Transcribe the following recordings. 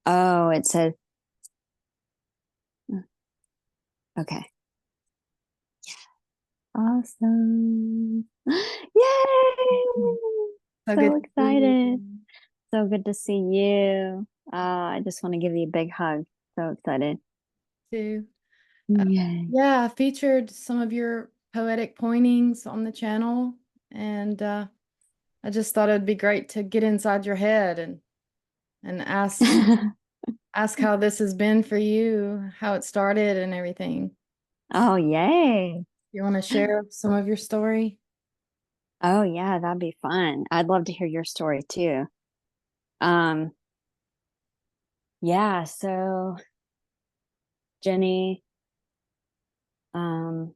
Oh, it says, okay. Awesome. Yay! So good So to see excited. you So good to see you. I just want to give you a big hug. So excited. too. Uh, Yay. yeah, I featured some of your poetic pointings on the channel, and I just thought it'd be great to get inside your head and ask how this has been for you, how it started, and everything. Oh, yay. You want to share some of your story? Oh, yeah, that'd be fun. I'd love to hear your story too. Um, yeah, so Jenny um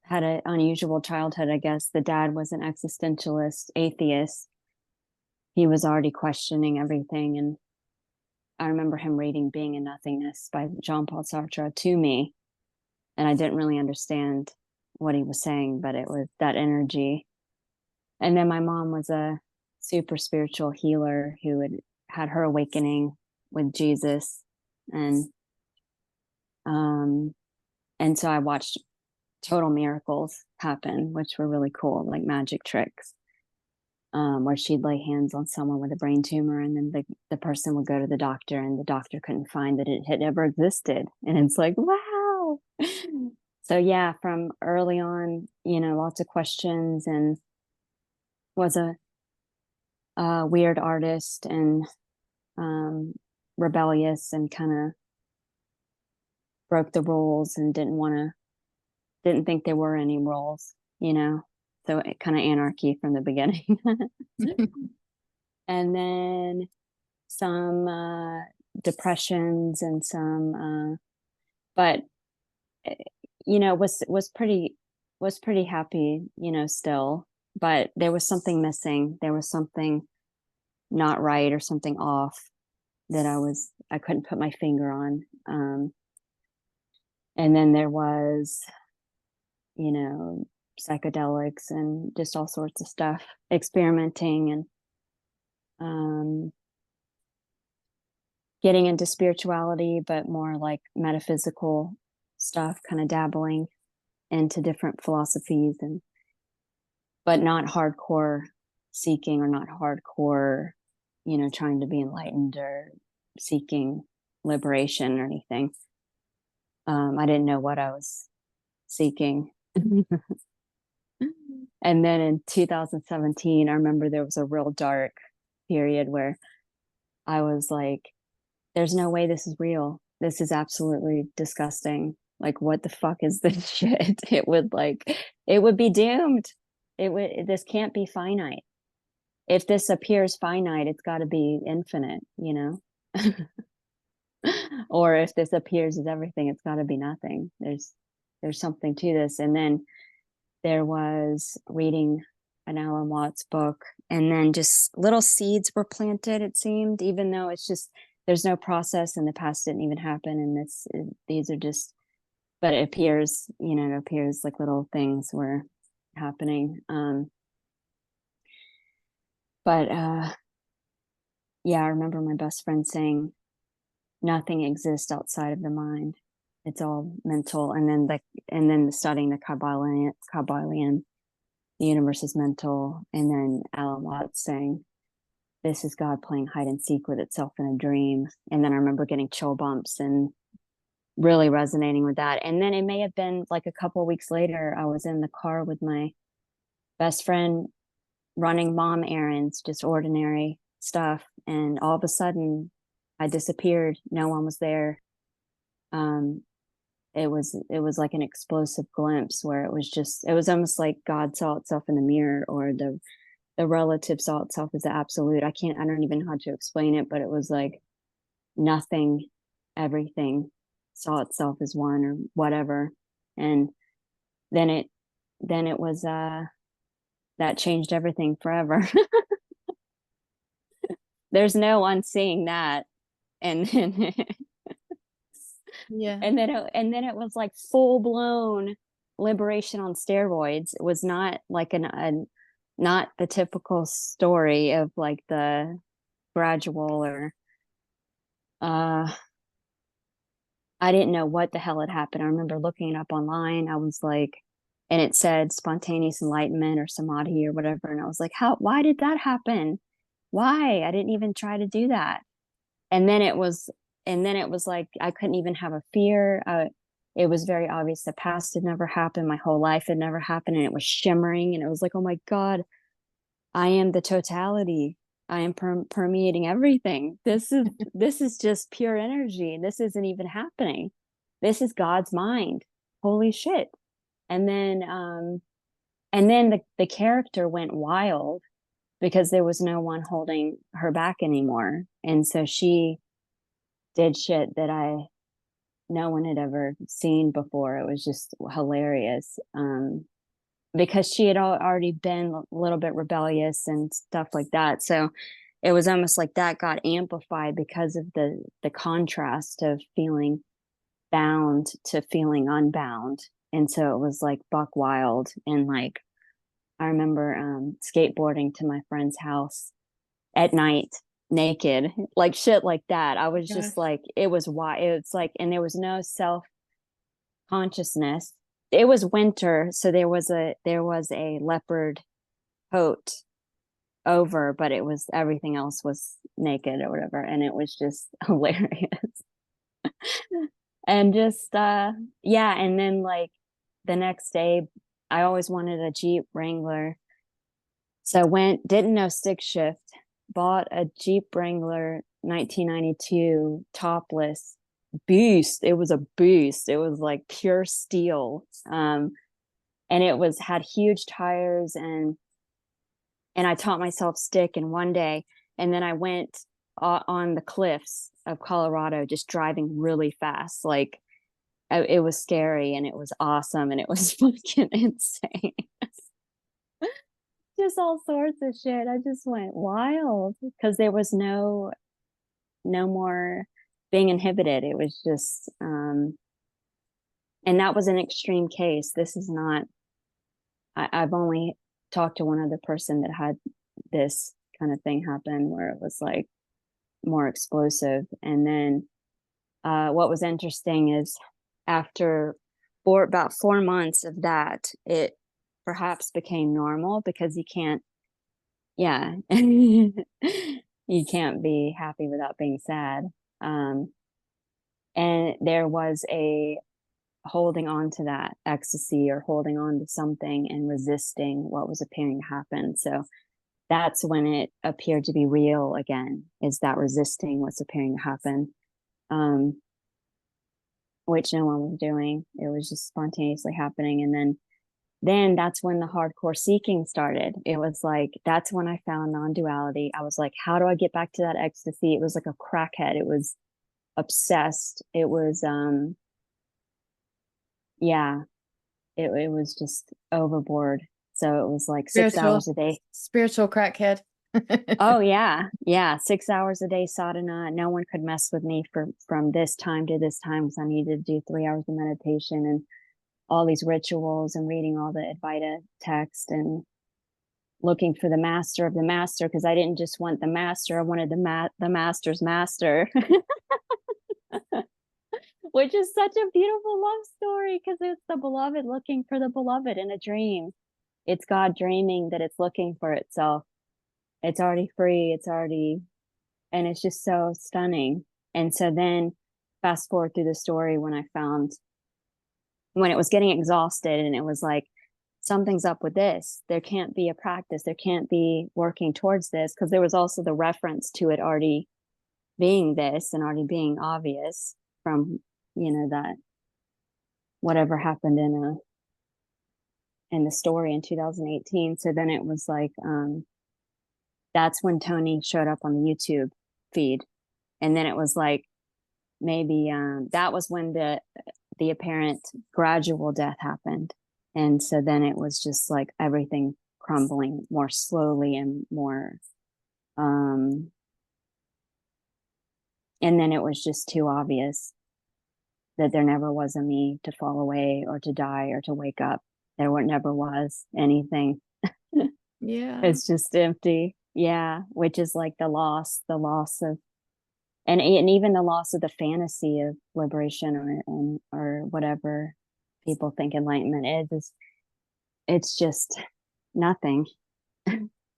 had an unusual childhood, I guess. The dad was an existentialist, atheist. He was already questioning everything, and I remember him reading Being in Nothingness by Jean-Paul Sartre to me, and I didn't really understand what he was saying, but it was that energy. And then my mom was a super spiritual healer who had her awakening with Jesus, and um and so I watched total miracles happen, which were really cool, like magic tricks. Where she'd lay hands on someone with a brain tumor, and then the person would go to the doctor, and the doctor couldn't find that it had ever existed. And it's like, wow. So, yeah, from early on, lots of questions, and was a weird artist and um, rebellious, and kind of broke the rules and didn't think there were any rules. So, it kind of anarchy from the beginning. And then some depressions and some but was pretty happy, still, but there was something missing. There was something not right or something off that I couldn't put my finger on. And then there was, you know psychedelics and just all sorts of stuff, experimenting, and um getting into spirituality, but more like metaphysical stuff, kind of dabbling into different philosophies, and but not hardcore seeking, or not hardcore, trying to be enlightened or seeking liberation or anything. I didn't know what I was seeking. And then in 2017, I remember there was a real dark period where I was like, there's no way this is real. This is absolutely disgusting. Like, what the fuck is this shit? It would be doomed. This can't be finite. If this appears finite, it's got to be infinite. Or if this appears as everything, it's got to be nothing. There's something to this. And then there was reading an Alan Watts book, and then just little seeds were planted, it seemed, even though it's just there's no process, and the past didn't even happen, and these are just, but it appears like little things were happening. But yeah, I remember my best friend saying nothing exists outside of the mind. It's all mental. And then studying the Kabbalion, the universe is mental. And then Alan Watts saying, this is God playing hide and seek with itself in a dream. And then I remember getting chill bumps and really resonating with that. And then it may have been like a couple of weeks later, I was in the car with my best friend running mom errands, just ordinary stuff. And all of a sudden, I disappeared. No one was there. Um, it was like an explosive glimpse where it was almost like God saw itself in the mirror, or the relative saw itself as the absolute. I don't even know how to explain it, but it was like nothing, everything saw itself as one, or whatever. And then it was that changed everything forever. There's no unseeing that. And then Yeah. and then it was like full blown liberation on steroids. It was not like not the typical story of like the gradual, or I didn't know what the hell had happened. I remember looking it up online. I was like, and it said spontaneous enlightenment or samadhi or whatever. And I was like, why did that happen? Why? I didn't even try to do that. And then it was, and then it was like, I couldn't even have a fear. It was very obvious the past had never happened. My whole life had never happened. And it was shimmering. And it was like, oh my God, I am the totality. I am permeating everything. This is just pure energy. This isn't even happening. This is God's mind. Holy shit. And then the character went wild because there was no one holding her back anymore. And so she did shit that no one had ever seen before. It was just hilarious. Because she had already been a little bit rebellious and stuff like that. So it was almost like that got amplified because of the contrast of feeling bound to feeling unbound. And so it was like buck wild. And like I remember skateboarding to my friend's house at night naked, like shit like that. I was Gosh. just like, it was why it's like, and there was no self consciousness. It was winter, so there was a leopard coat over, but it was everything else was naked or whatever, and it was just hilarious. And just yeah, and then like the next day I always wanted a Jeep Wrangler. So I went, didn't know stick shift, bought a Jeep Wrangler 1992 topless beast. It was a beast. It was like pure steel. And it was had huge tires, and I taught myself stick in one day, and then I went on the cliffs of Colorado just driving really fast. Like it was scary and it was awesome and it was fucking insane. Just all sorts of shit. I just went wild because there was no more being inhibited. It was just and that was an extreme case. This is not I've only talked to one other person that had this kind of thing happen where it was like more explosive. And then what was interesting is after about 4 months of that, it perhaps became normal because you can't, yeah, you can't be happy without being sad. Um, and there was a holding on to that ecstasy or holding on to something and resisting what was appearing to happen. So that's when it appeared to be real again, is that resisting what's appearing to happen, which no one was doing. It was just spontaneously happening. And then that's when the hardcore seeking started. It was like, that's when I found non-duality. I was like, how do I get back to that ecstasy? It was like a crackhead. It was obsessed. It was, yeah, it was just overboard. So it was like 6 hours a day. Spiritual crackhead. Oh yeah, yeah. 6 hours a day sadhana. No one could mess with me from this time to this time because I needed to do 3 hours of meditation and all these rituals and reading all the Advaita text and looking for the master of the master because I didn't just want the master. I wanted the master's master. Which is such a beautiful love story because it's the beloved looking for the beloved in a dream. It's God dreaming that it's looking for itself. It's already free. It's already, and it's just so stunning. And so then fast forward through the story when it was getting exhausted and it was like, something's up with this. There can't be a practice. There can't be working towards this because there was also the reference to it already being this and already being obvious from, that whatever happened in the story in 2018. So then it was like, that's when Tony showed up on the YouTube feed. And then it was like, maybe that was when the apparent gradual death happened. And so then it was just like everything crumbling more slowly and more and then it was just too obvious that there never was a me to fall away or to die or to wake up. Never was anything. Yeah. It's just empty. Yeah, which is like the loss of and even the loss of the fantasy of liberation or whatever people think enlightenment is, it's just nothing.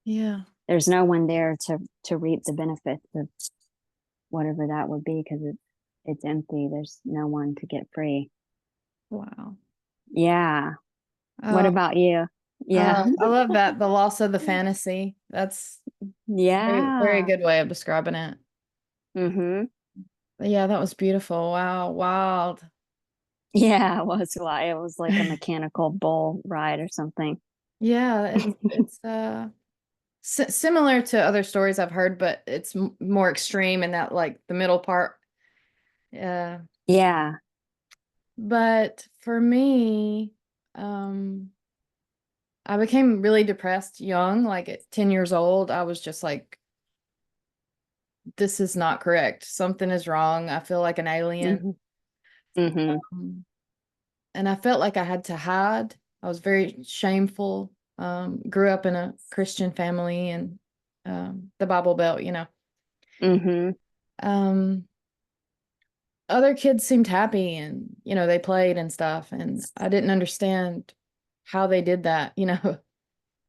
Yeah. There's no one there to reap the benefits of whatever that would be, because it's empty. There's no one to get free. Wow. Yeah. What Oh, about you? Yeah. I love that. The loss of the fantasy. That's very, very Yeah. good way of describing it. Mm-hmm. But yeah, that was beautiful. Wow. Wild. Yeah, it was why it was like a mechanical bull ride or something. Yeah, it's similar to other stories I've heard, but it's more extreme in that like the middle part. Yeah. Yeah. But for me, um, I became really depressed young, like at 10 years old. I was just like, this is not correct. Something is wrong. I feel like an alien. Mm-hmm. Mm-hmm. Um, and I felt like I had to hide. I was very shameful. Grew up in a Christian family and the Bible Belt, you know. Mm-hmm. Um, Other kids seemed happy and, you know, they played and stuff. And I didn't understand how they did that, you know.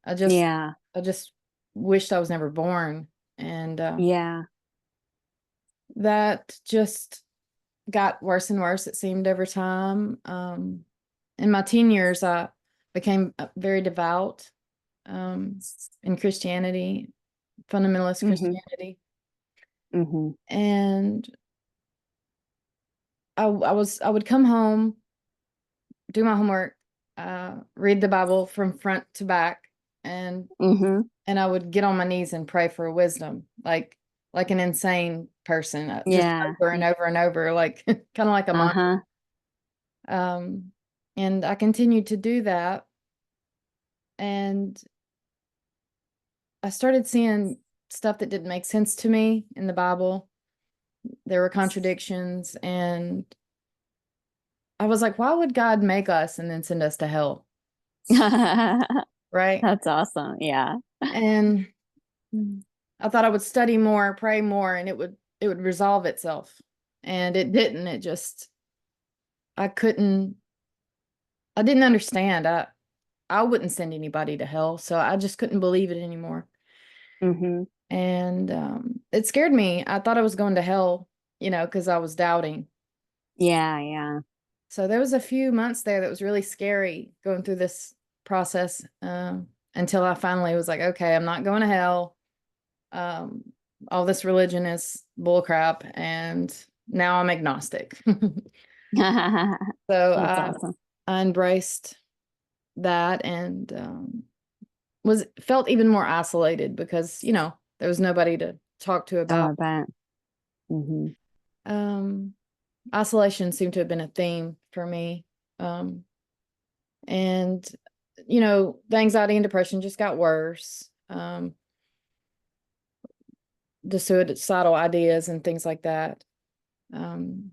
I just Yeah. I just wished I was never born. And Yeah. that just got worse and worse, it seemed, over time. In my teen years, I became very devout um, in Christianity, fundamentalist Mm-hmm. Christianity. Mm-hmm. And I would come home, do my homework, read the Bible from front to back, and Mm-hmm. and I would get on my knees and pray for wisdom, like an insane person, just Yeah. over and over and over, like kind of like a mantra. Uh-huh. Um, and I continued to do that, and I started seeing stuff that didn't make sense to me in the Bible. There were contradictions, and I was like, why would God make us and then send us to hell? Right? That's awesome. Yeah. And I thought I would study more, pray more, and it would resolve itself. And it didn't. It just I couldn't I didn't understand. I wouldn't send anybody to hell, so I just couldn't believe it anymore. Mm-hmm. And it scared me. I thought I was going to hell, you know, because I was doubting. Yeah, yeah. So there was a few months there that was really scary going through this process until I finally was like, okay, I'm not going to hell. Um, all this religion is bullcrap, and now I'm agnostic. So That's awesome. I embraced that and was felt even more isolated because, you know, there was nobody to talk to Oh, about. I bet. Mm-hmm. Um, Isolation seemed to have been a theme for me. Um, and, you know, the anxiety and depression just got worse. The suicidal ideas and things like that. Um,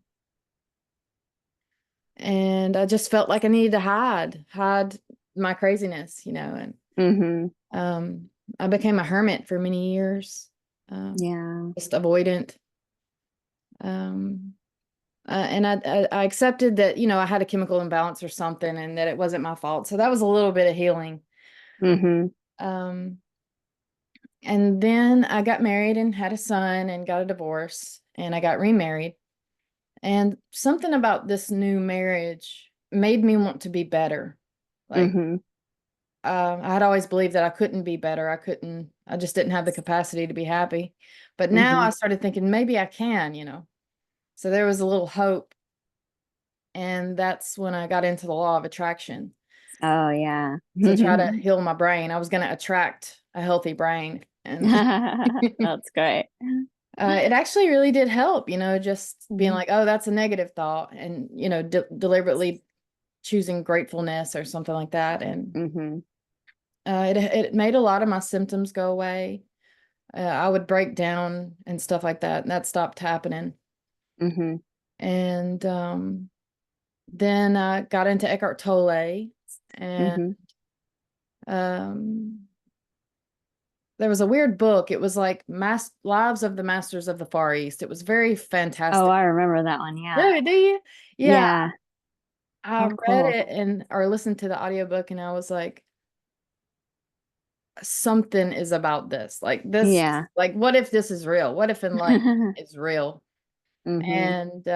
and I just felt like I needed to hide my craziness, you know, and Mm-hmm. I became a hermit for many years, Yeah. just avoidant. Um, and I accepted that, you know, I had a chemical imbalance or something and that it wasn't my fault. So that was a little bit of healing. Mm-hmm. Um, and then I got married and had a son and got a divorce and I got remarried. And something about this new marriage made me want to be better. Like, Mm-hmm. I had always believed that I couldn't be better. I just didn't have the capacity to be happy. But now Mm-hmm. I started thinking maybe I can, you know. So there was a little hope. And that's when I got into the law of attraction Oh, yeah. to try to heal my brain. I was going to attract a healthy brain. And That's great. it actually really did help, you know, just being Mm-hmm. like, oh, that's a negative thought. And, you know, deliberately choosing gratefulness or something like that. And Mm-hmm. it made a lot of my symptoms go away. I would break down and stuff like that, and that stopped happening. Mm-hmm. And then I got into Eckhart Tolle, and Mm-hmm. um, there was a weird book. It was like Lives of the Masters of the Far East. It was very Oh, fantastic. I remember that one. Yeah. Do you? Yeah, Yeah. I Oh, read cool. it and or listened to the audiobook and I was like, something is about this. Like this, Yeah. like what if this is real? What if enlightenment is real? Mhm. And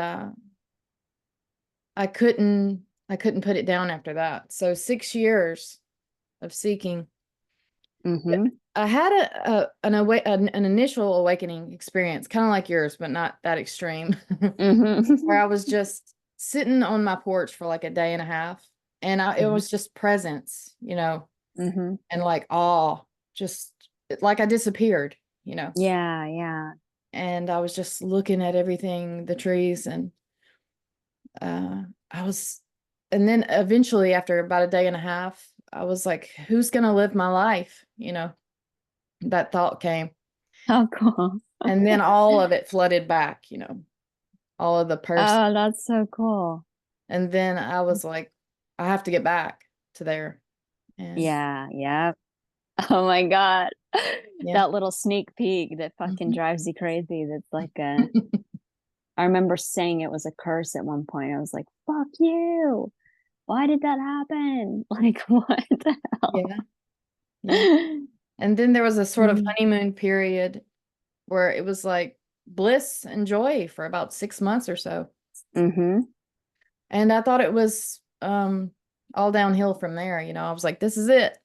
I couldn't put it down after that. So 6 years of seeking. Mhm. I had an initial awakening experience, kind of like yours, but not that extreme, where Mhm. I was just sitting on my porch for like a day and a half, and it Mhm. was just presence, Mhm. and like awe, just like I disappeared, Yeah, yeah. and I was just looking at everything, the trees, and uh, I was, and then eventually, after about a day and a half, I was like, "Who's gonna live my life?" That thought came. Oh, cool. And then all of it flooded back, all of the person. Oh, that's so cool. And then I was like, I have to get back to there. And Yeah, yeah. Oh my God. yeah. That little sneak peek that fucking Mhm. drives you crazy. That's like a, I remember saying it was a curse at one point. I was like, fuck you. Why did that happen? Like, what the hell? Yeah. Yeah. And then there was a sort of Mhm. honeymoon period where it was like bliss and joy for about 6 months or so. Mhm. And I thought it was all downhill from there. I was like, this is it.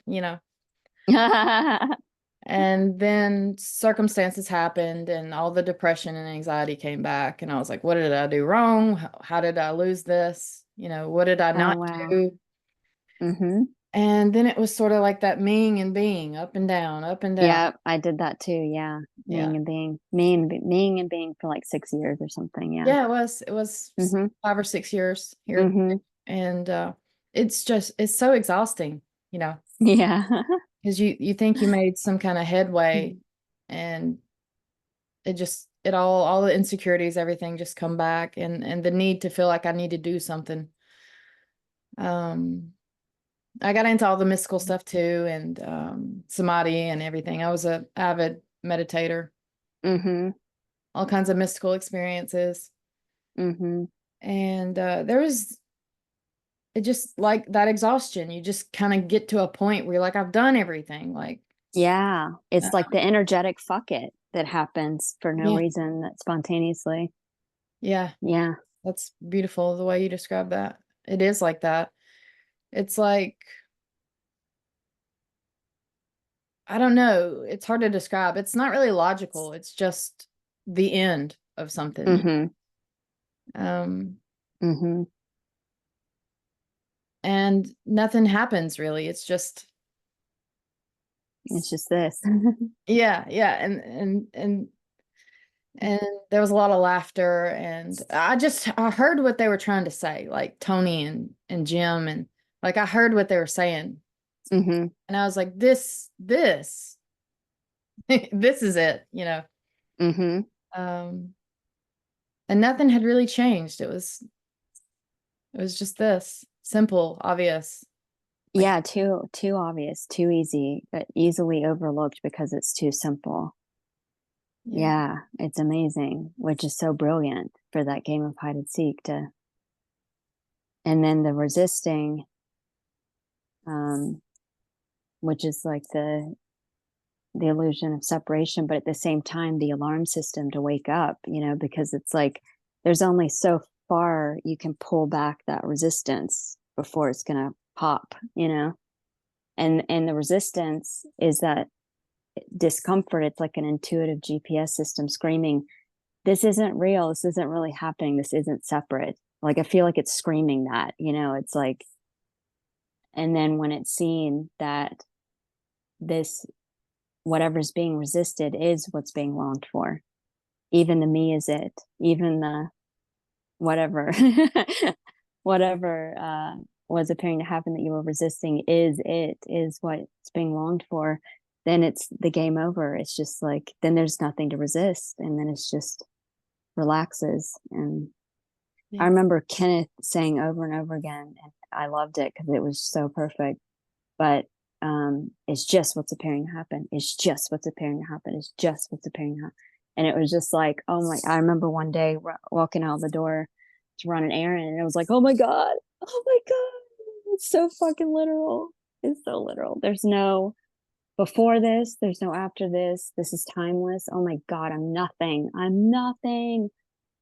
And then circumstances happened and all the depression and anxiety came back. And I was like, what did I do wrong? How did I lose this? What did I Oh, not wow. do? Mhm. And then it was sort of like that meing and being, up and down, up and down. Yeah, I did that too. Yeah. Yeah. Meing and being for like 6 years or something. Yeah. Yeah, it was Mhm. 5 or 6 years here. Mhm. And it's so exhausting, you know, Yeah. because you think you made some kind of headway and all the insecurities, everything just come back and the need to feel like I need to do something. Um, I got into all the mystical stuff too and samadhi and everything. I was a avid meditator, Mhm. all kinds of mystical experiences. Mhm. And there was it just like that exhaustion. You just kind of get to a point where you're like, I've done everything. Like, Yeah. uh, It's like the energetic fuck it that happens for no yeah, reason that spontaneously. yeah, Yeah. that's beautiful the way you describe that. It is like that. It's like, I don't know. It's hard to describe. It's not really logical. It's just the end of something. Mhm. Um, Mhm. and nothing happens really. It's just, It's just this. yeah, yeah. And there was a lot of laughter and I heard what they were trying to say, like Tony and Jim, and like I heard what they were saying. Mhm. And I was like, this this is it. Mhm. Um, and nothing had really changed. It was just this simple, obvious. Like, Yeah, too obvious, too easy, but easily overlooked because it's too simple. yeah, Yeah, it's amazing, which is so brilliant for that game of hide and seek to, and then the resisting, um, which is like the illusion of separation, but at the same time, the alarm system to wake up, because it's like there's only so far you can pull back that resistance before it's gonna pop. And the resistance is that discomfort. It's like an intuitive GPS system screaming, this isn't real, this isn't really happening, this isn't separate. Like I feel like it's screaming that. It's like, and then when it's seen that this, whatever's being resisted is what's being longed for, even the me is it, even the whatever whatever was appearing to happen that you were resisting is what's being longed for, then it's the game over. It's just like, then there's nothing to resist, and then it's just relaxes. And I yeah, remember Kenneth saying over and over again, and I loved it because it was so perfect, but It's just what's appearing to happen. It's just what's appearing to happen. It's just what's appearing to happen. And it was just like, oh my, I remember one day walking out the door to run an errand, and it was like, oh my God, it's so fucking literal. It's so literal. There's no before this, there's no after this. This is timeless. Oh my God, I'm nothing. I'm nothing.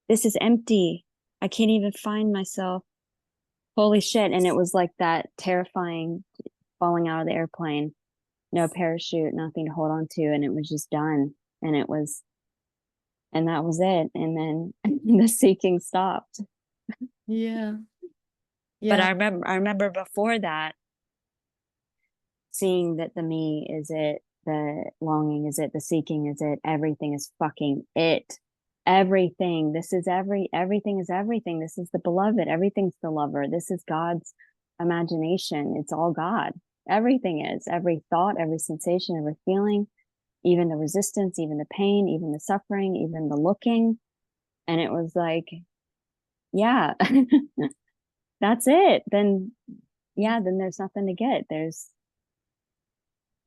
This is empty. I can't even find myself. Holy shit. And it was like that terrifying falling out of the airplane, no parachute, nothing to hold on to. And it was just done. And it was, and that was it. And then the seeking stopped. Yeah. But Yeah. I remember before that, seeing that the me is it, the longing is it, the seeking is it, everything is fucking it. Everything. This is everything is everything. This is the beloved. Everything's the lover. This is God's imagination. It's all God. Everything is. Every thought, every sensation, every feeling, even the resistance, even the pain, even the suffering, even the looking. And it was like, yeah, that's it. Then yeah, then there's nothing to get. There's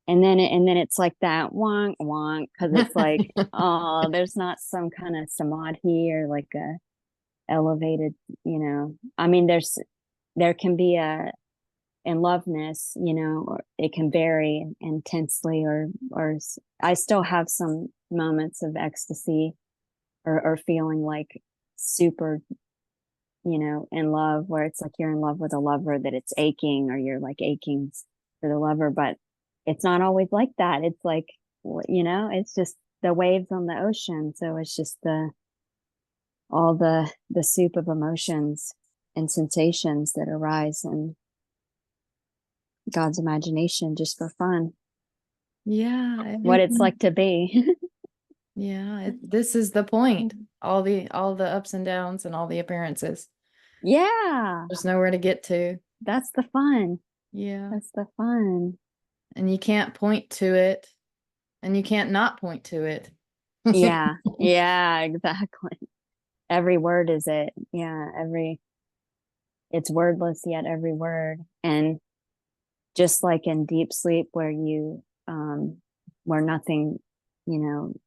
and then it's like that wonk wonk, because it's like, oh, there's not some kind of samadhi or like a elevated, I mean, there can be a in loveness, or it can vary intensely, or I still have some moments of ecstasy, or feeling like super, in love, where it's like you're in love with a lover, that it's aching, or you're like aching for the lover. But it's not always like that. It's like, it's just the waves on the ocean. So it's just all the soup of emotions and sensations that arise in God's imagination, just for fun. Yeah. What it's like to be. Yeah. This is the point. All the ups and downs and all the appearances. Yeah, There's nowhere to get to. that's the fun. Yeah. That's the fun. And you can't point to it, and you can't not point to it. Yeah, yeah, exactly. Every word is it. Yeah, it's wordless, yet every word. And just like in deep sleep, where nothing,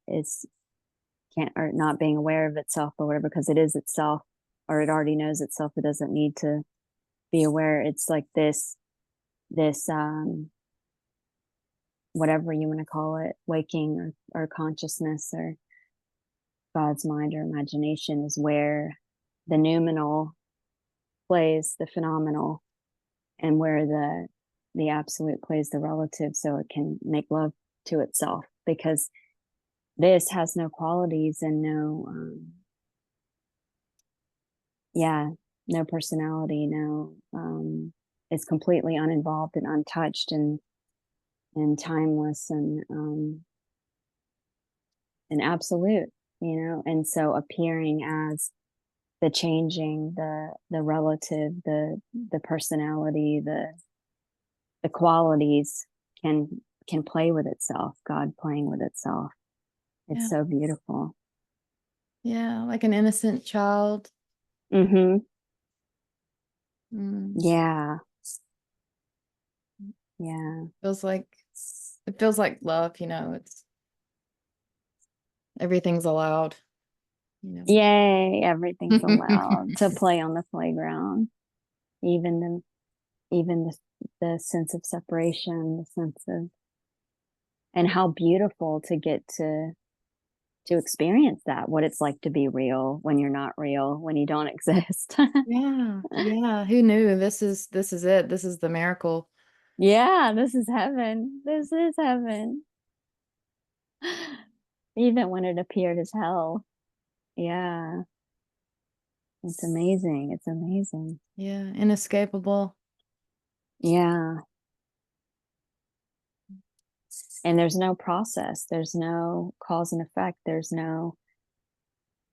is can't, or not being aware of itself or whatever, because it is itself, or it already knows itself. It doesn't need to be aware. It's like this whatever you want to call it, waking, or consciousness, or God's mind or imagination, is where the noumenal plays the phenomenal, and where the absolute plays the relative, so it can make love to itself, because this has no qualities and no personality, it's completely uninvolved and untouched, and timeless, and absolute, and so appearing as the changing, the relative, the personality, the qualities can play with itself, God playing with itself. It's Yeah. so beautiful. Yeah, like an innocent child. Mm-hmm. Mm. Yeah. Yeah. It feels like love, it's everything's allowed. Yay, everything's allowed to play on the playground. Even the sense of separation, the sense of, and how beautiful to get to experience that, what it's like to be real when you're not real, when you don't exist. Yeah, yeah. Who knew? This is it. This is the miracle. Yeah, this is heaven. This is heaven. Even when it appeared as hell. Yeah. It's amazing. It's amazing. Yeah, inescapable. Yeah. And there's no process. There's no cause and effect. There's no,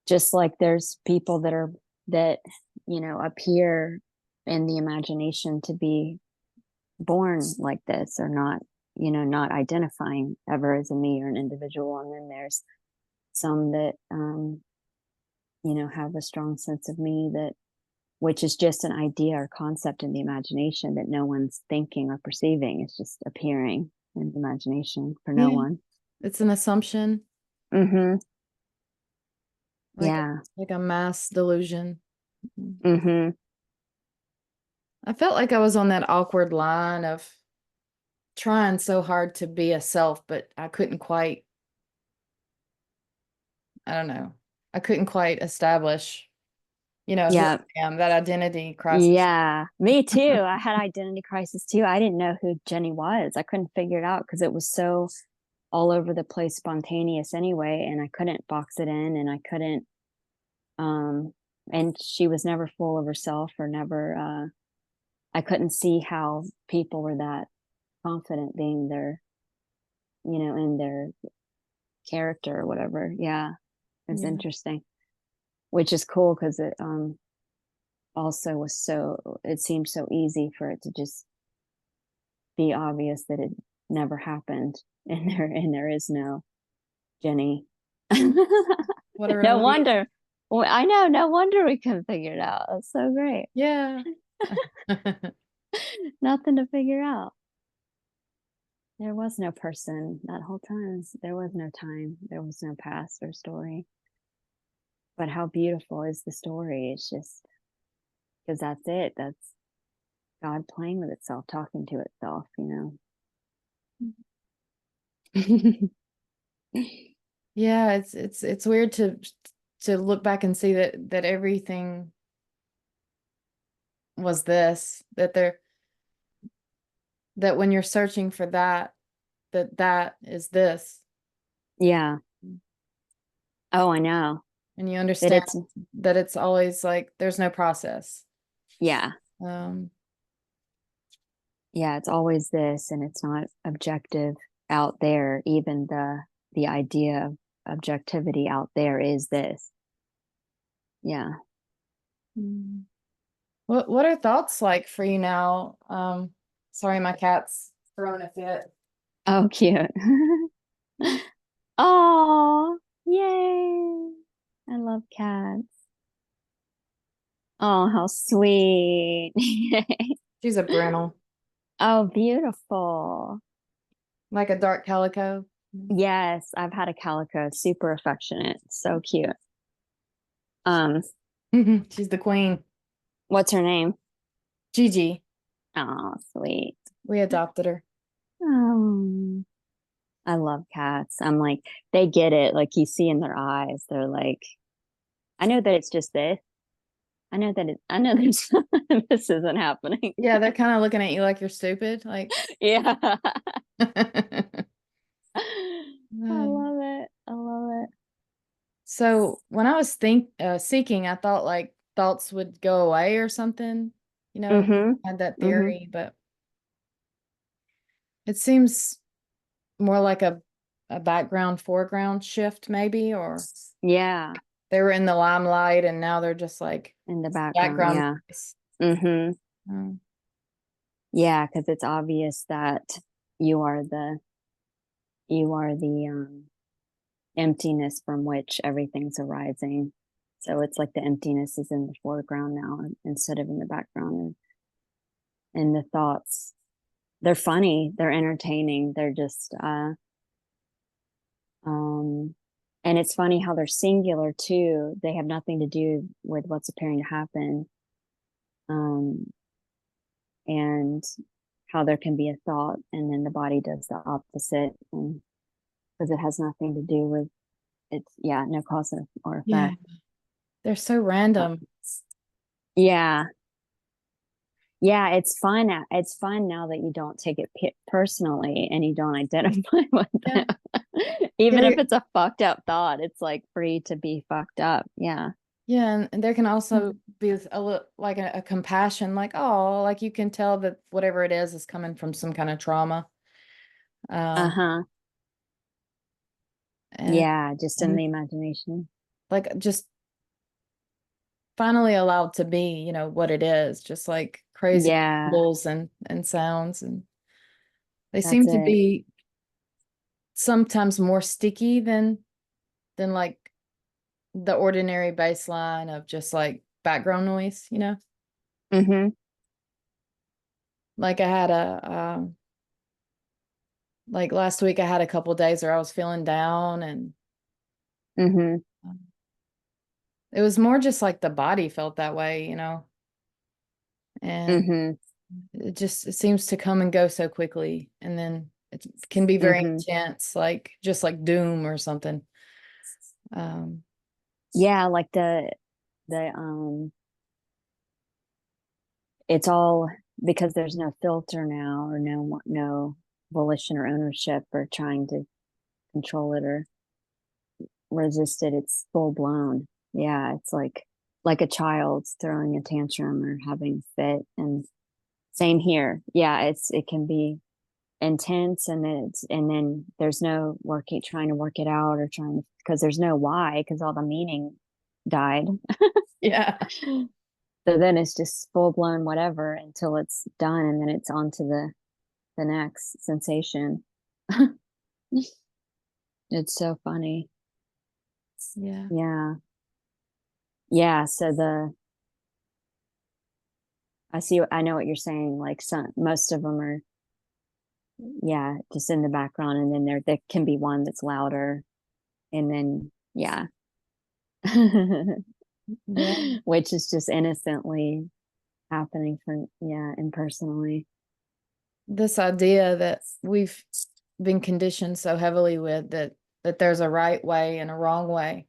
just like there's people that appear in the imagination to be born like this, or not identifying ever as a me or an individual. And then there's some that have a strong sense of me, that which is just an idea or concept in the imagination that no one's thinking or perceiving. It's just appearing in the imagination for no Yeah. one. It's an assumption, Mm-hmm. like Yeah. like a mass delusion. Mm-hmm. I felt like I was on that awkward line of trying so hard to be a self, but I couldn't quite, I don't know, I couldn't quite establish, who Yeah. I am, that identity crisis. Yeah. Me too. I had identity crisis too. I didn't know who Jenny was. I couldn't figure it out because it was so all over the place, spontaneous anyway, and I couldn't box it in, and I couldn't and she was never full of herself, or never I couldn't see how people were that confident being their, in their character or whatever. Yeah, it's Yeah. interesting, which is cool because it also was so, it seemed so easy for it to just be obvious that it never happened, and there is no Jenny. What a No relief. wonder. Well, I know, no wonder we couldn't figure it out. It's so great. Yeah. Nothing to figure out. There was no person that whole time. There was no time. There was no past or story. But how beautiful is the story? It's just because that's it. That's God playing with itself, talking to itself, Yeah, it's weird to look back and see that everything was this, that when you're searching for that is this. Yeah. Oh, I know And you that understand it's, that it's always like there's no process. yeah. Um, Yeah. It's always this, and it's not objective out there. Even the idea of objectivity out there is this. Yeah. mm. What are thoughts like for you now? Sorry, my cat's throwing a fit. Oh, cute. Oh, yay. I love cats. Oh, how sweet. She's a brindle, Oh, beautiful. like a dark calico. Yes, I've had a calico, super affectionate, so cute. Um, She's the queen. what's her name? Gigi. Oh, sweet. We adopted her. Oh, I love cats. I'm like, they get it. Like you see in their eyes, they're like, I know that it's just this. I know this, this isn't happening. Yeah, they're kind of looking at you like you're stupid. Like, Yeah. I um, love it. I love it. so when I was seeking, I thought like thoughts would go away or something. Mm-hmm. I had that Mm-hmm. theory, but it seems more like a background foreground shift, maybe, or Yeah. they were in the limelight and now they're just like In the background. background Yeah. noise. Mm-hmm. Um, Yeah, because it's obvious that you are the emptiness from which everything's arising. So it's like the emptiness is in the foreground now instead of in the background. And the thoughts, they're funny, they're entertaining, they're just um and it's funny how they're singular too. They have nothing to do with what's appearing to happen. Um and how there can be a thought and then the body does the opposite, and because it has nothing to do with, it's, yeah, no cause or yeah, effect. they're so uh, random. yeah, yeah, it's fun. It's fun now that you don't take it personally and you don't identify with Yeah. them. Even if Yeah, it's a fucked up thought, it's like free to be fucked up. Yeah. yeah, and there can also be a little like a compassion, like, oh, like you can tell that whatever it is coming from some kind of trauma. Um, Uh-huh. and Yeah, just in and the imagination. like just finally allowed to be, what it is, just like crazy Yeah, symbols and sounds, and they that's seem to it. be sometimes more sticky than like the ordinary baseline of just like background noise, you know? Mm-hmm. Like I had like last week I had a couple days where I was feeling down, and Mm-hmm. um, it was more just like the body felt that way, you know? And Mm-hmm. it seems to come and go so quickly, and then it can be very Mm-hmm. intense, like just like doom or something. Um, Yeah, like the it's all because there's no filter now, or no volition or ownership or trying to control it or resist it. It's full blown. Yeah, it's like a child's throwing a tantrum or having a fit. And same here. Yeah, it can be intense, and then there's no working trying to work it out, or trying to, because there's no why, because all the meaning died. yeah. So then it's just full blown whatever until it's done, and then it's on to the next sensation. It's so funny. Yeah. Yeah. Yeah. So I know what you're saying. Like most of them are, yeah, just in the background. And then there can be one that's louder. And then, yeah. Yeah. Which is just innocently happening for, yeah, impersonally. This idea that we've been conditioned so heavily with, that there's a right way and a wrong way.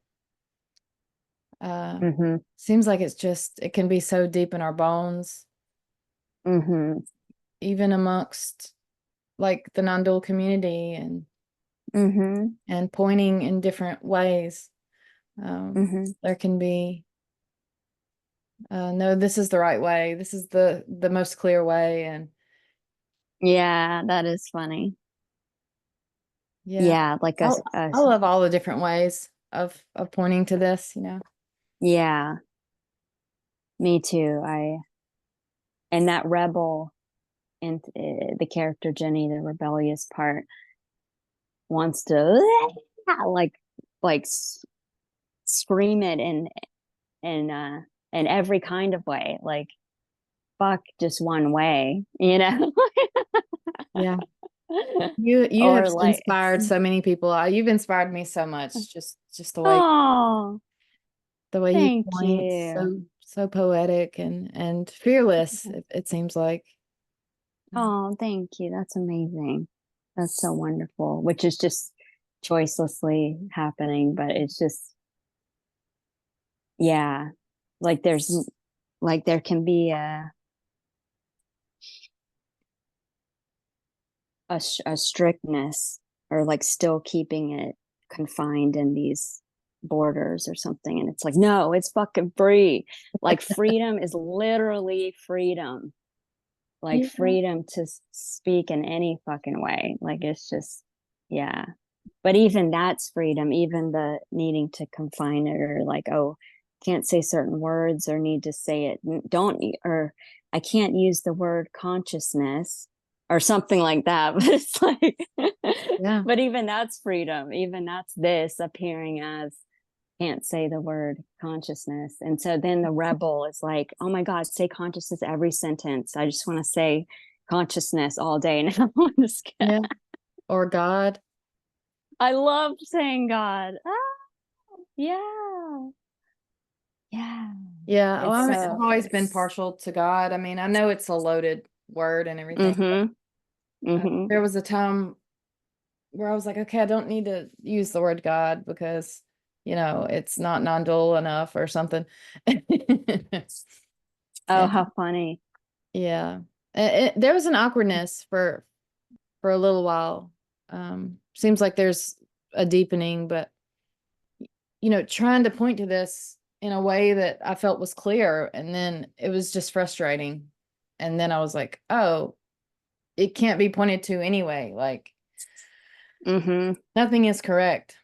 Mm-hmm. Seems like it can be so deep in our bones, Mm-hmm. even amongst like the non-dual community, Mm-hmm. and pointing in different ways. Mm-hmm. There can be, no, this is the right way. This is the most clear way. And Yeah, that is funny. yeah, Yeah, like I love all the different ways of pointing to this, you know. yeah, me too. And that rebel, and the character Jenny, the rebellious part, wants to like like scream it in every kind of way, like fuck just one way, you know. Yeah. You have Or like, inspired so many people. You've inspired me so much. Just oh, the way you thank point, you. so poetic and fearless. It seems like. Oh, thank you. That's amazing. That's so wonderful, which is just choicelessly happening, but it's just, yeah, like there can be a strictness, or like still keeping it confined in these borders or something. And it's like, no, it's fucking free. Like freedom is literally freedom, like Yeah, freedom to speak in any fucking way. Like it's just, yeah. But even that's freedom, even the needing to confine it, or like, oh, can't say certain words, or need to say it, don't, or I can't use the word consciousness or something like that. But it's like, yeah, but even that's freedom. Even that's this appearing as can't say the word consciousness. And so then the rebel is like, oh my God, say consciousness every sentence. I just want to say consciousness all day now. yeah. Or God. I love saying God. Ah, yeah. Yeah. Yeah. Well, It's I've always been partial to God. I mean, I know it's a loaded word and everything. mm-hmm. Mm-hmm. There was a time where I was like, okay, I don't need to use the word God because, it's not non-dual enough or something. Oh, And how funny. yeah, there was an awkwardness for a little while. Seems like there's a deepening, but trying to point to this in a way that I felt was clear, and then it was just frustrating. And then I was like, oh, it can't be pointed to anyway. Like Mm-hmm. nothing is correct.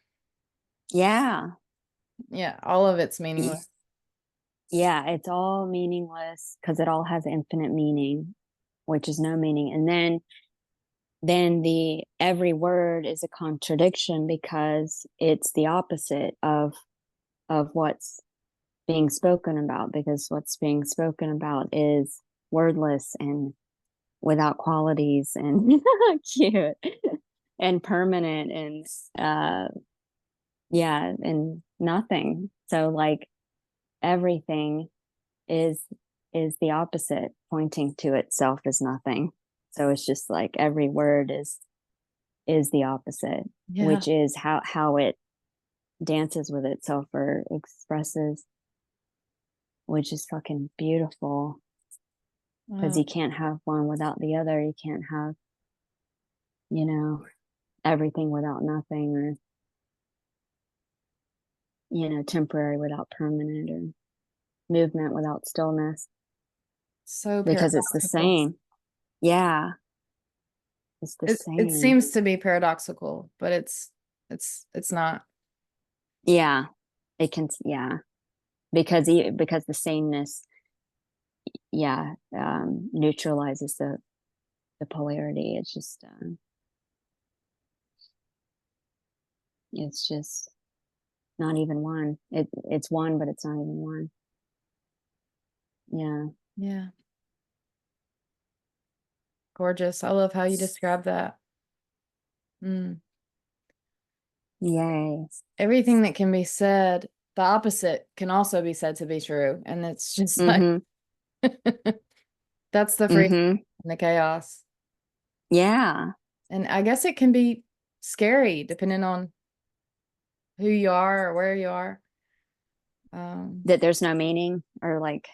Yeah. Yeah, all of it's meaningless. Yeah, it's all meaningless because it all has infinite meaning, which is no meaning. And then the every word is a contradiction because it's the opposite of what's being spoken about, because what's being spoken about is wordless and without qualities and cute and permanent and yeah, and nothing. So like everything is the opposite, pointing to itself as nothing. So it's just like every word is the opposite, Yeah. which is how it dances with itself or expresses, which is fucking beautiful. Because you can't have one without the other. You can't have, you know, everything without nothing, or, you know, temporary without permanent, or movement without stillness, So because it's the paradoxical. same. Yeah, it's the It same. seems to be paradoxical, but it's not. Yeah, it can. Yeah, because the sameness, yeah, neutralizes the polarity. It's just not even one. It's one, but it's not even one. Yeah. Yeah. Gorgeous. I love how you describe that. Mm. Yay. Everything that can be said, the opposite can also be said to be true. And it's just like, Mm-hmm. that's the freedom Mm-hmm. and the chaos. Yeah. And I guess it can be scary depending on who you are or where you are. That there's no meaning, or like,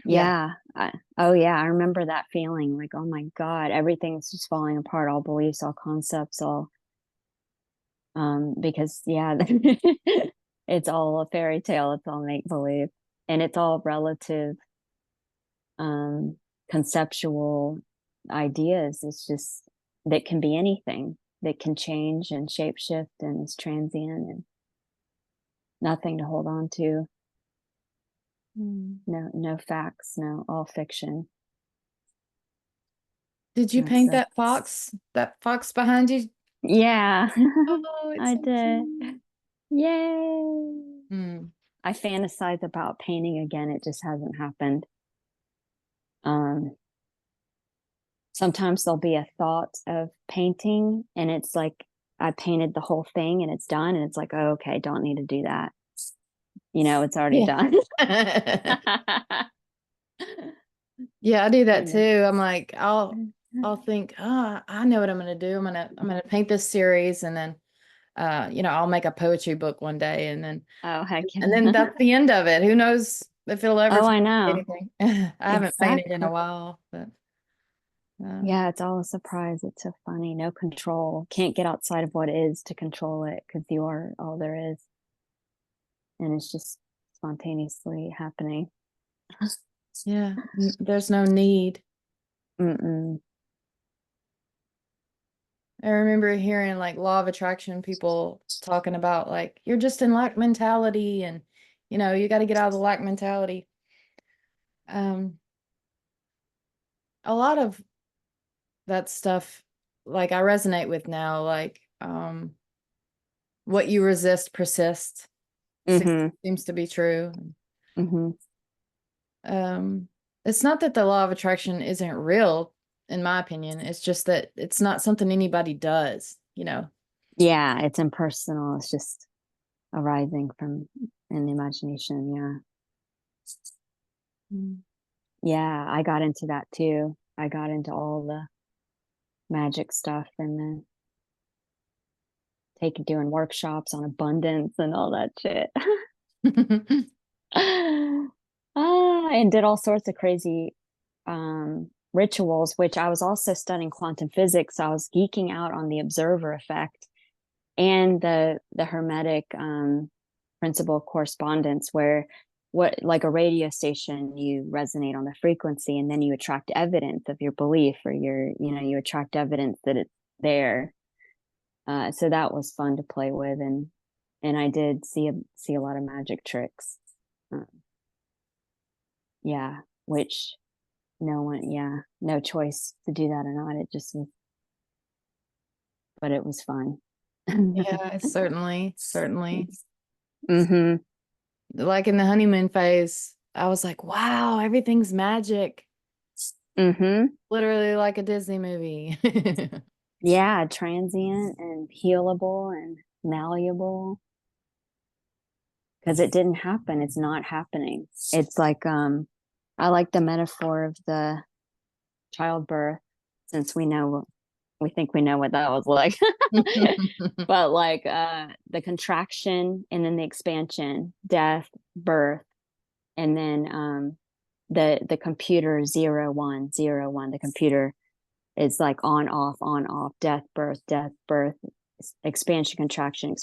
Yeah. yeah. Oh yeah, I remember that feeling, like, oh my God, everything's just falling apart, all beliefs, all concepts, all because yeah, it's all a fairy tale, it's all make believe, and it's all relative um conceptual ideas. It's just that can be anything, that can change and shapeshift and is transient and nothing to hold on to. Mm. No facts, no, all fiction. Did you That's paint the that fox behind you? Yeah. Oh, it's I so did. cute. Yay. Mm. I fantasize about painting again. It just hasn't happened. Um, Sometimes there'll be a thought of painting, and it's like I painted the whole thing and it's done, and it's like, oh, okay, don't need to do that. You know, it's already Yeah. done. Yeah, I do You that too. know. I'm like, I'll think, oh, I know what I'm gonna do. I'm gonna paint this series and then I'll make a poetry book one day Oh, heck and then yeah. that's the end of it. Who knows if it'll ever Oh, turn I into know. anything. I haven't painted in Exactly. a while, but Yeah, it's all a surprise. It's so funny. No control. Can't get outside of what is to control it, because you are all there is. And it's just spontaneously happening. yeah, there's no need. Mm-mm. I remember hearing like law of attraction people talking about like you're just in lack mentality and you got to get out of the lack mentality. Um, a lot of that stuff like I resonate with now, like what you resist persists Mm-hmm. seems to be true. Mm-hmm. Um, it's not that the law of attraction isn't real, in my opinion. It's just that it's not something anybody does. Yeah, it's impersonal. It's just arising from in the imagination. Yeah. Mm. Yeah, I got into that too. I got into all the magic stuff, and then doing workshops on abundance and all that shit. And did all sorts of crazy rituals, which I was also studying quantum physics. So I was geeking out on the observer effect and the hermetic principle of correspondence, where what, like a radio station, you resonate on the frequency and then you attract evidence of your belief, or you attract evidence that it's there. So that was fun to play with, and I did see a lot of magic tricks. Uh, yeah, which no one, yeah, no choice to do that or not. It just was, but it was fun. Yeah, certainly. Hmm. like in the honeymoon phase, I was like, wow, everything's magic. Mm-hmm. Literally like a Disney movie. Yeah, transient and healable and malleable. Because it didn't happen. It's not happening. It's like I like the metaphor of the childbirth, since we think we know what that was like. But like the contraction and then the expansion, death, birth, and then the computer 0 1 0 1, the computer is like on off, death birth, expansion contraction,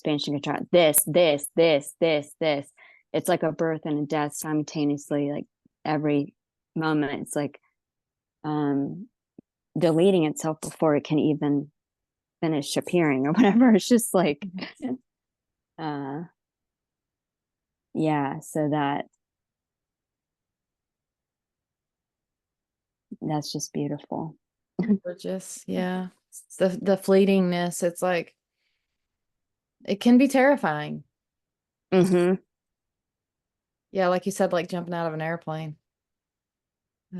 this. It's like a birth and a death simultaneously, like every moment. It's like um deleting itself before it can even finish appearing or whatever. It's just like uh yeah, so that's just beautiful. Gorgeous. Yeah. The fleetingness, it's like it can be terrifying. Mm-hmm. Yeah, like you said, like jumping out of an airplane.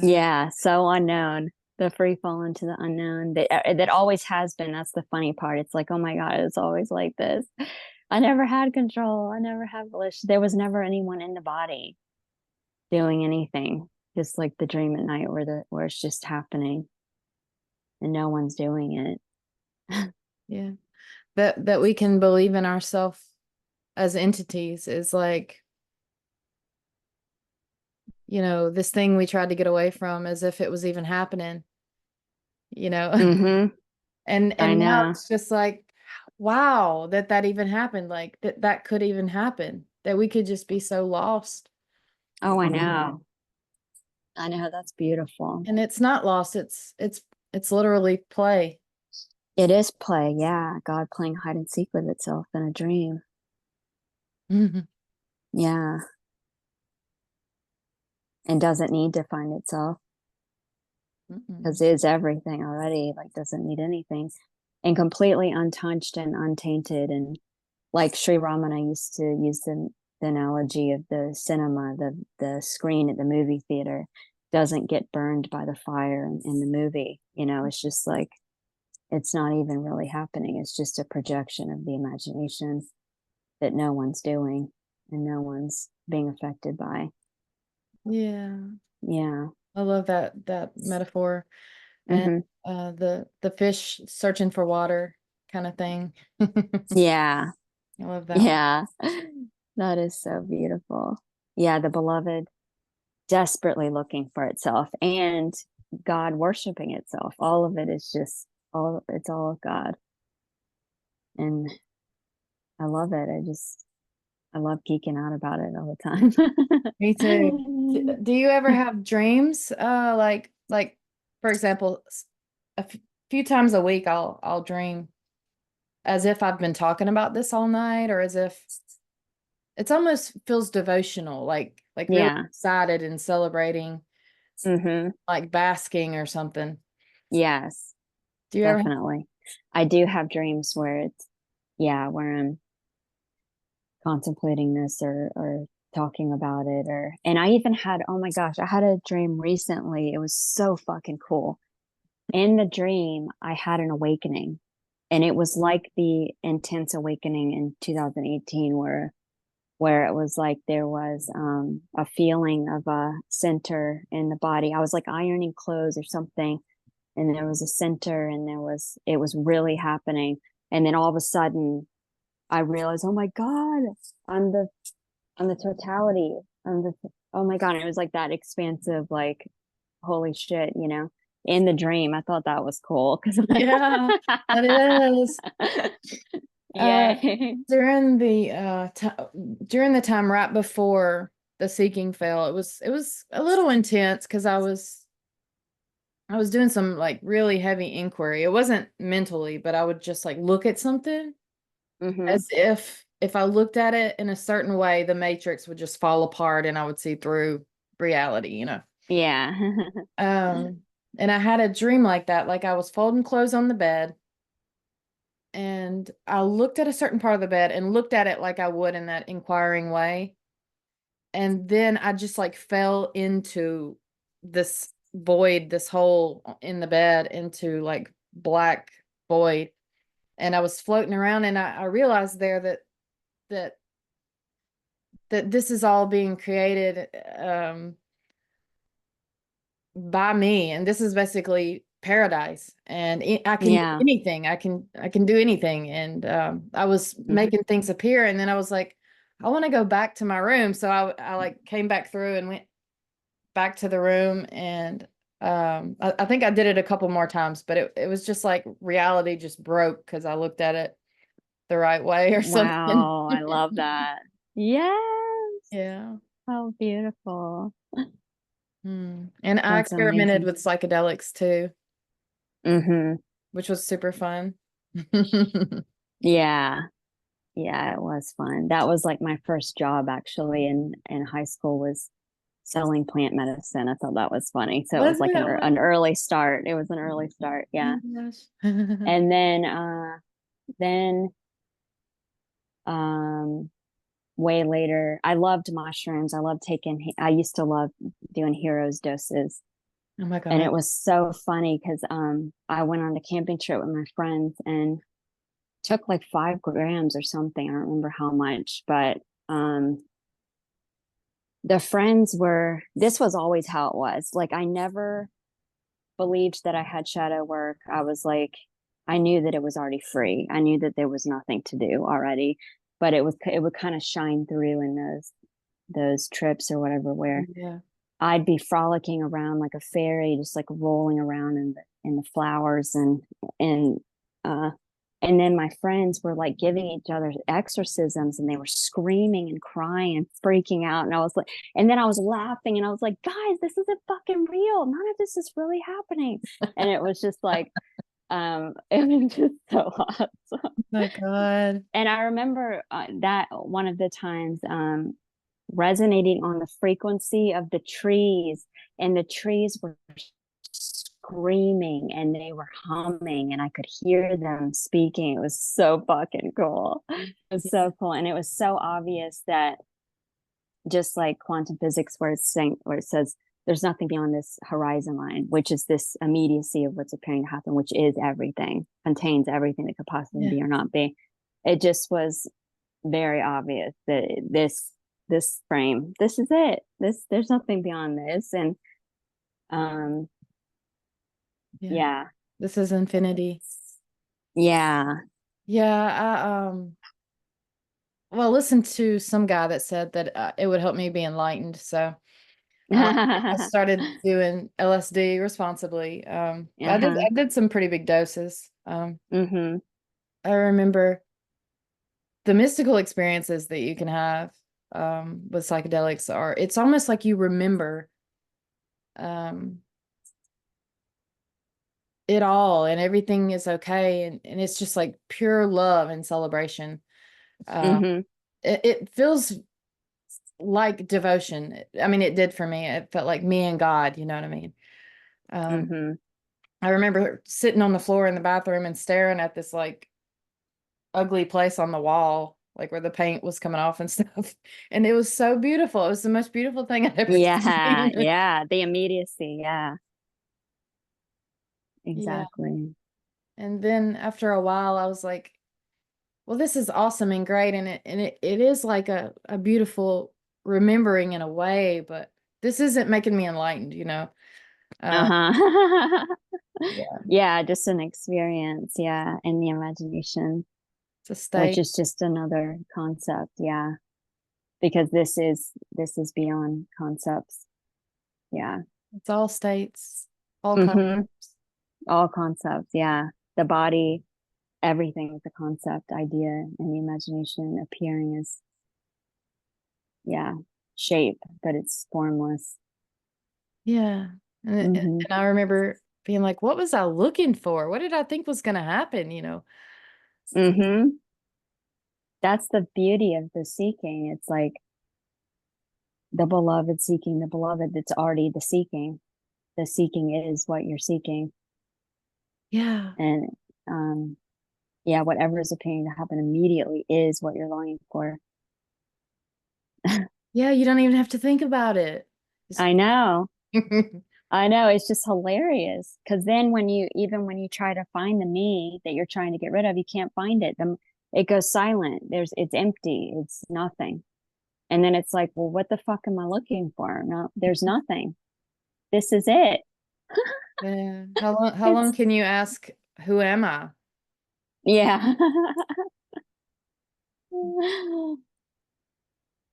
Yeah, so unknown. The free fall into the unknown that always has been. That's the funny part. It's like, oh my God, it's always like this. I never had control. I never had volition. There was never anyone in the body doing anything. Just like the dream at night where it's just happening and no one's doing it. Yeah. That we can believe in ourselves as entities is like, this thing we tried to get away from as if it was even happening, you know. Mm-hmm. And I now know. it's just like, wow, that even happened, like that could even happen, that we could just be so lost. Oh, I know. I know. That's beautiful. And it's not lost, it's literally play. It is play. Yeah. God playing hide and seek with itself in a dream. Mhm. Yeah. And doesn't need to find itself Mm-mm. because it is everything already, like doesn't need anything, and completely untouched and untainted. And like Sri Ramana used to use the analogy of the cinema, the screen at the movie theater doesn't get burned by the fire in the movie. It's just like it's not even really happening. It's just a projection of the imagination that no one's doing and no one's being affected by. Yeah, Yeah. I love that metaphor. And Hmm. the fish searching for water kind of thing. Yeah. I love that one. Yeah. That is so beautiful. Yeah, the beloved desperately looking for itself and God worshiping itself. All of it is just it's all of God. And I love it. I love geeking out about it all the time. Me too. Do you ever have dreams? Like for example, few times a week I'll dream as if I've been talking about this all night, or as if it's almost feels devotional, like really Yeah. excited and celebrating, Hmm. like basking or something. Yes, Do you ever have? definitely. I do have dreams where where I'm contemplating this or talking about it, and I even had, oh my gosh, I had a dream recently. It was so fucking cool. In the dream, I had an awakening, and it was like the intense awakening in 2018 where it was like there was a feeling of a center in the body. I was like ironing clothes or something, and there was a center, and it was really happening. And then all of a sudden I realized, oh my God, on the totality, on the oh my God, it was like that expansive, like holy shit, in the dream. I thought that was cool because Yeah, that is. Uh, yay. during the time right before the seeking fell, it was a little intense because I was doing some like really heavy inquiry. It wasn't mentally, but I would just like look at something Hmm. as if I looked at it in a certain way, the matrix would just fall apart and I would see through reality. Yeah. Um, and I had a dream like that, like I was folding clothes on the bed and I looked at a certain part of the bed and looked at it like I would in that inquiring way. and then I just like fell into this void, this hole in the bed, into like black void. And I was floating around, and I realized there that that this is all being created by me, and this is basically paradise, and I can do Yeah. anything. I can do anything. And I was Mhm. making things appear, and then I was like, I want to go back to my room. So I like came back through and went back to the room. And I think I did it a couple more times, but it was just like reality just broke because I looked at it the right way or something. Wow, I love that. Yes. Yeah. Oh, beautiful. And I That's experimented amazing. with psychedelics too, Hmm. which was super fun. Yeah. Yeah, it was fun. That was like my first job actually in high school was selling plant medicine. I thought that was funny. So it was Was like it? an early start. It was an early start. Oh Yeah. my gosh. And then um way later, I loved mushrooms. I used to love doing heroes doses. Oh my And God. it was so funny because I went on a camping trip with my friends and took like 5 grams or something. I don't remember how much, but um the friends were, this was always how it was. Like I never believed that I had shadow work. I was like, I knew that it was already free. I knew that there was nothing to do already, but it would kind of shine through in those trips or whatever, where Yeah. I'd be frolicking around like a fairy, just like rolling around in the flowers and uh and then my friends were like giving each other exorcisms and they were screaming and crying and freaking out. And I was like, and then I was laughing and I was like, guys, this isn't fucking real. None of this is really happening. And it was just like, it was just so awesome. Oh my God. And I remember that one of the times resonating on the frequency of the trees, and the trees were screaming and they were humming, and I could hear them speaking. It was so fucking cool. It was Yeah. so cool. And it was so obvious that just like quantum physics, where it says there's nothing beyond this horizon line, which is this immediacy of what's appearing to happen, which is everything, contains everything that could possibly Yeah. be or not be. It just was very obvious that this frame, this is it. This There's nothing beyond this. And um Yeah. yeah. This is infinity. Yeah. Yeah. Well, listen to some guy that said that it would help me be enlightened. So I started doing LSD responsibly. But Uh-huh. I did some pretty big doses. Mm-hmm. I remember the mystical experiences that you can have with psychedelics are, it's almost like you remember um, it all, and everything is okay. And it's just like pure love and celebration. Uh, Mm-hmm. it feels like devotion. I mean, it did for me. It felt like me and God, you know what I mean? Um, Mm-hmm. I remember sitting on the floor in the bathroom and staring at this like ugly place on the wall, like where the paint was coming off and stuff. And it was so beautiful. It was the most beautiful thing I'd ever Yeah, seen. yeah. The immediacy. Yeah, Yeah. exactly. And then after a while, I was like, well, this is awesome and great. And it is like a beautiful remembering in a way, but this isn't making me enlightened, you know? Uh, Uh-huh. yeah, Yeah, just an experience. Yeah, in the imagination, it's a which state. is just another concept. Yeah, because this is beyond concepts. Yeah. It's all states, all Mm-hmm. concepts. All concepts. Yeah. The body, everything is a concept, idea, and the imagination appearing as, yeah, shape, but it's formless. Yeah. And Mm-hmm. I remember being like, what was I looking for? What did I think was going to happen? You know? Mm-hmm. That's the beauty of the seeking. It's like the beloved seeking the beloved. It's already the seeking. The seeking is what you're seeking. Yeah. And um, yeah, whatever is appearing to happen immediately is what you're longing for. Yeah, you don't even have to think about it. Just I know. I know. It's just hilarious. Because then even when you try to find the me that you're trying to get rid of, you can't find it. It goes silent. It's empty. It's nothing. And then it's like, well, what the fuck am I looking for? No, there's nothing. This is it. yeah. How long It's, can you ask, who am I? yeah.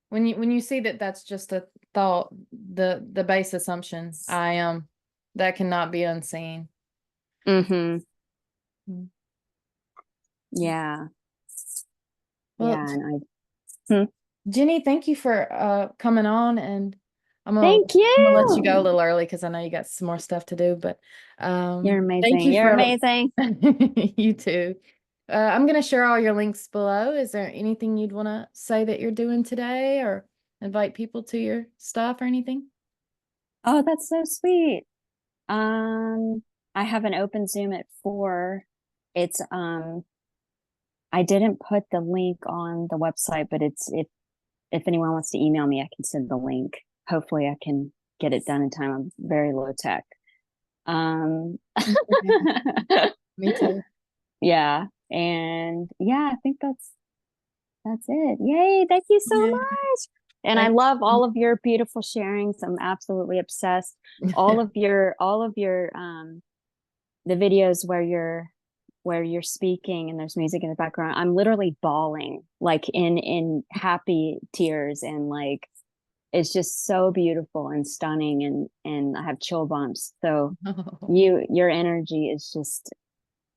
When you see that that's just a thought, the base assumption, I am, that cannot be unseen. hmm Mm. Yeah. Well, Yeah. And hmm. Jenny, thank you for coming on, and Thank I'm gonna let you go a you. little early because I know you got some more stuff to do, but You're thank amazing. you You're for amazing. you too. I'm gonna share all your links below. Is there anything you'd want to say that you're doing today, or invite people to your stuff or anything? Oh, that's so sweet. Um, I have an open Zoom at 4. It's I didn't put the link on the website, but it's if anyone wants to email me, I can send the link. Hopefully I can get it done in time. I'm very low tech. Um Yeah, me too. yeah. And yeah, I think that's it. Yay, thank you so Yeah, much. And I thank love you. all of your beautiful sharings. I'm absolutely obsessed. All of your the videos where you're speaking and there's music in the background, I'm literally bawling, like in happy tears, and like it's just so beautiful and stunning, and I have chill bumps. So Oh, your energy is just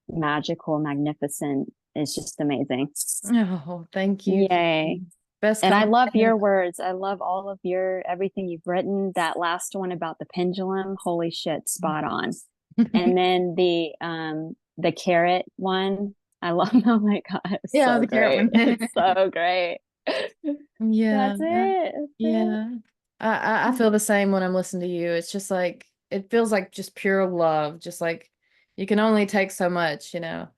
magical, magnificent. It's just amazing. oh, thank you. Yay. Best And I compliment love your ever. words. I love all of your everything you've written. That last one about the pendulum, holy shit, spot on. And then the carrot one, I love. Oh my God, it's Yeah, so the carrot great. one. It's so great. Yeah, That's it. That's it. yeah. I feel the same when I'm listening to you. It's just like it feels like just pure love. Just like you can only take so much. Oh,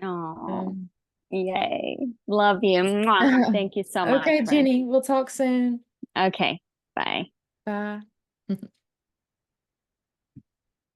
Um, yay. Love you. Mwah. Thank you so much, okay, friend. Jenny, we'll talk soon. Okay. Bye. Bye.